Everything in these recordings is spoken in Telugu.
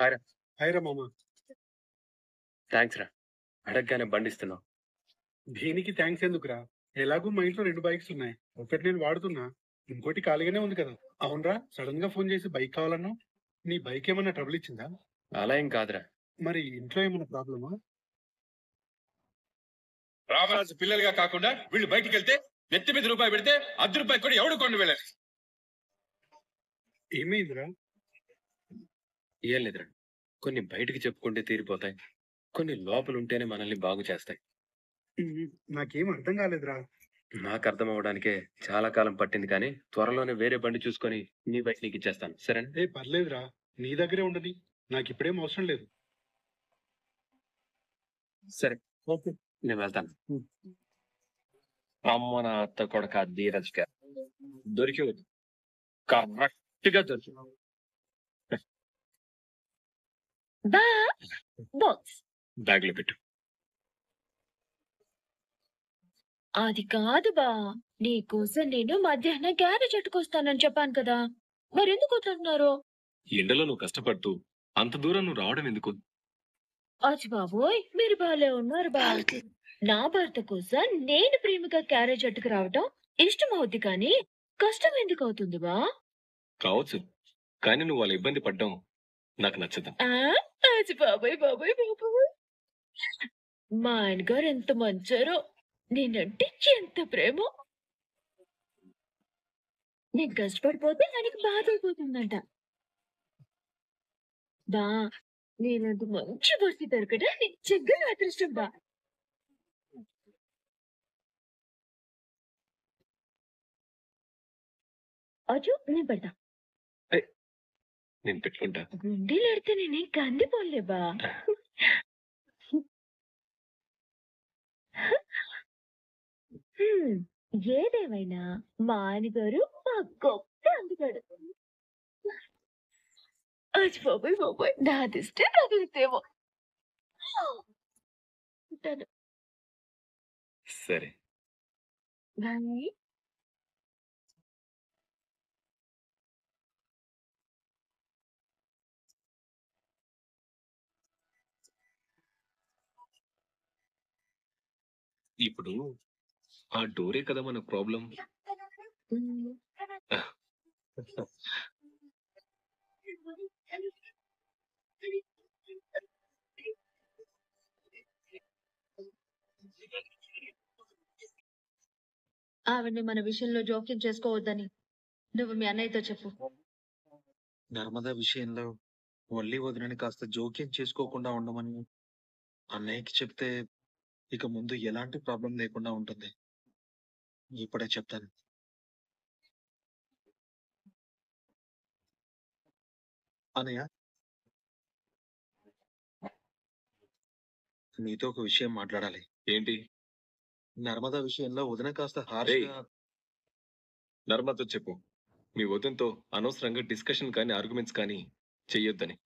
హాయ్ రా. హాయ్ రా మామ. థ్యాంక్స్ రా. అడగగానే బండిస్తున్నావు. దీనికి థ్యాంక్స్ ఎందుకురా? ఎలాగో మా ఇంట్లో 2 బైక్స్ ఉన్నాయి. ఒకటి నేను వాడుతున్నా. ఇంకోటి ఖాళీగానే ఉంది కదా. అవునరా, సడన్ గా ఫోన్ చేసి బైక్ కావాలన్నావు. నీ బైక్ ఏమన్నా ట్రబుల్ ఇచ్చిందా? అలా ఏం కాదురా. మరి ఇంట్లో ఏమన్నా ప్రాబ్లమా? రామరాజు పిల్లలుగా కాకుండా వీళ్ళు బయటికి వెళ్తే నెత్తి మీద రూపాయి పెడితే ₹10 కూడా ఎవడు కొండ వెళ్ళాలి. ఏమైందిరా? ఏం లేదురా. కొన్ని బయటికి చెప్పుకుంటే తీరిపోతాయి, కొన్ని లోపల ఉంటేనే మనల్ని బాగు చేస్తాయి. నాకేం అర్థం కాలేదురా. నాకు అర్థం అవడానికే చాలా కాలం పట్టింది, కానీ త్వరలోనే వేరే బండి చూసుకొని నీ బైక్ నీకు ఇచ్చేస్తాను, సరేనా? పర్లేదురా, నీ దగ్గరే ఉండని. నాకు ఇప్పుడేం అవసరం లేదు. సరే, ఓకే, నేను వెళ్తాను. అమ్మ నా అత్త కొడక ధీరజ్ గారు దొరికి కరెక్ట్ గా దొరికి బ్యాగ్ లో పెట్టు. అది కాదు బా, నీకోసం నేను మధ్యాహ్నం గ్యారేజ్ ఎట్టుకొస్తానని చెప్పాను కదా, మరెందుకు వద్దంటున్నారు? ఎండలో నువ్వు కష్టపడుతూ అంత దూరం నువ్వు రావడం ఎందుకు? అచ్చి బాబోయ్, మీరు బాలే ఉన్నారు బా. నా భర్త కోసం నేను ప్రేమగా క్యారేజ్ అట్టుకు రావటం ఇష్టం అవుద్ది, కానీ కష్టం ఎందుకు అవుతుంది బా? కావచ్చు, కానీ నువ్వు వాళ్ళ ఇబ్బంది పడ్డం నాకు నచ్చదు. అచ్చి బాబోయ్ బాబోయ్ బాబోయ్, మా ఆయన గారు ఎంత మంచారో, నేనంటే ఎంత ప్రేమ. నేను కష్టపడిపోతే ఆయనకి బాధ అయిపోతుందంట. బా, నేనంత మంచి భర్త దొరకడం నిజంగా నా అదృష్టం బా. అజు, నేను పెడతా. నేను పెట్టుకుంటా. గుండీలు ఎడితే నేనేం కందిపోలే బా. ఏదేమైనా మా ఆయన గారు మా గొప్ప అందుతాడు. అచ్చి బాబోయ్ బాబోయ్, నాదిస్తే తగిలితేమో. ఉంటాను. సరే. బాయ్. ఇప్పుడు ఆ డోరే కదా మన ప్రాబ్లం. ఆవిడ్ని మన విషయంలో జోక్యం చేసుకోవద్దని నువ్వు మీ అన్నయ్యతో చెప్పు. నర్మదా విషయంలో వల్లి వదినని కాస్త జోక్యం చేసుకోకుండా ఉండమని అన్నయ్యకి చెప్తే ఇక ముందు ఎలాంటి ప్రాబ్లం లేకుండా ఉంటుంది. ఇప్పుడే చెప్తాను. అన్నయ్య, నీతో ఒక విషయం మాట్లాడాలి. ఏంటి? నర్మదా విషయంలో వదిన కాస్త హార్ష్గా. నర్మతో చెప్పు, మీ వదినతో అనవసరంగా డిస్కషన్ కానీ ఆర్గ్యుమెంట్స్ కానీ చెయ్యొద్దని.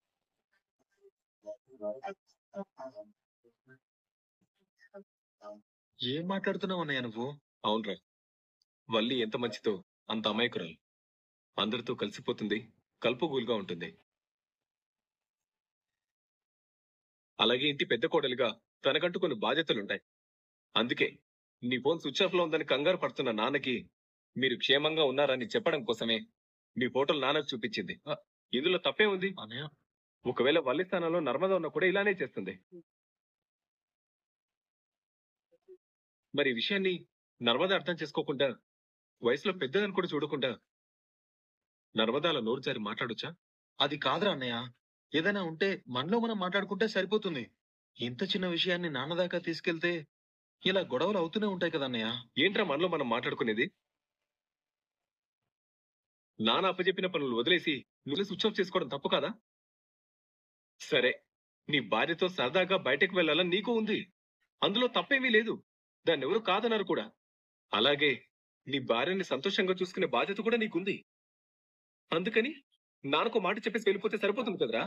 ఏం మాట్లాడుతున్నావు అన్నయ్య నువ్వు? అవునరా, వల్లి ఎంత మంచితో అంత అమాయకురాలు. అందరితో కలిసిపోతుంది, కలుపుగోలుగా ఉంటుంది. అలాగే ఇంటి పెద్ద కోడలిగా తనకంటూ కొన్ని బాధ్యతలుంటాయి. అందుకే నీ ఫోన్ స్విచ్ ఆఫ్ లో ఉందని కంగారు పడుతున్న నాన్నకి మీరు క్షేమంగా ఉన్నారని చెప్పడం కోసమే మీ ఫోటోలు నాన్నకు చూపించింది. ఇందులో తప్పే ఉంది? అన్నయ్య, ఒకవేళ వల్లి స్థానంలో నర్మదా ఉన్నా కూడా ఇలానే చేస్తుంది. మరి ఈ విషయాన్ని నర్మదా అర్థం చేసుకోకుండా, వయసులో పెద్దదని కూడా చూడకుండా నర్మదాల నోరు జారి మాట్లాడొచ్చా? అది కాదురా అన్నయ్య. ఏదైనా ఉంటే మనలో మనం మాట్లాడుకుంటే సరిపోతుంది. ఇంత చిన్న విషయాన్ని నాన్న దాకా తీసుకెళ్తే ఇలా గొడవలు అవుతూనే ఉంటాయి కదా అన్నయ్య. ఏంట్రా మనలో మనం మాట్లాడుకునేది? నాన్న అప్పచెప్పిన పనులు వదిలేసి నువ్వు స్విచ్ ఆఫ్ చేసుకోవడం తప్పు కాదా? సరే, నీ భార్యతో సరదాగా బయటకు వెళ్ళాలని నీకు ఉంది, అందులో తప్పేమీ లేదు, దాన్ని ఎవరు కాదన్నారు కూడా. అలాగే నీ భార్యని సంతోషంగా చూసుకునే బాధ్యత కూడా నీకుంది. అందుకని నాన్నకు మాట చెప్పేసి వెళ్ళిపోతే సరిపోతుంది కదరా.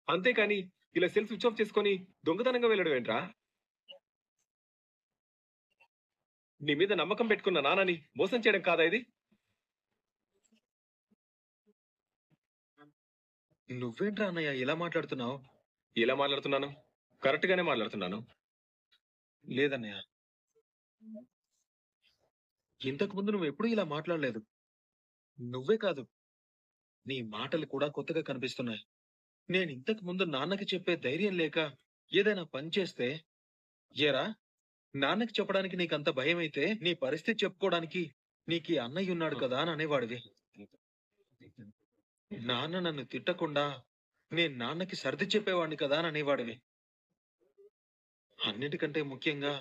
అంతేకాని ఇలా సెల్ స్విచ్ ఆఫ్ చేసుకొని దొంగతనంగా వెళ్ళడం ఏంట్రా? నీ మీద నమ్మకం పెట్టుకున్న నాన్నని మోసం చేయడం కాదా ఇది? నువ్వేంట్రా అన్నయ్య ఇలా మాట్లాడుతున్నావు? ఇలా మాట్లాడుతున్నాను, కరెక్ట్ గానే మాట్లాడుతున్నాను. లేదన్నయ్య, ఇంతకు ముందు నువ్వు ఎప్పుడూ ఇలా మాట్లాడలేదు. నువ్వే కాదు, నీ మాటలు కూడా కొత్తగా కనిపిస్తున్నాయి. నేను ఇంతకు ముందు నాన్నకి చెప్పే ధైర్యం లేక ఏదైనా పని చేస్తే, ఏరా నాన్నకి చెప్పడానికి నీకంత భయమైతే నీ పరిస్థితి చెప్పుకోవడానికి నీకు ఈ అన్నయ్య ఉన్నాడు కదా అని అనేవాడివి. నాన్న నన్ను తిట్టకుండా నేను నాన్నకి సర్ది చెప్పేవాడిని కదా అని అనేవాడివి. అన్నిటికంటే ముఖ్యంగా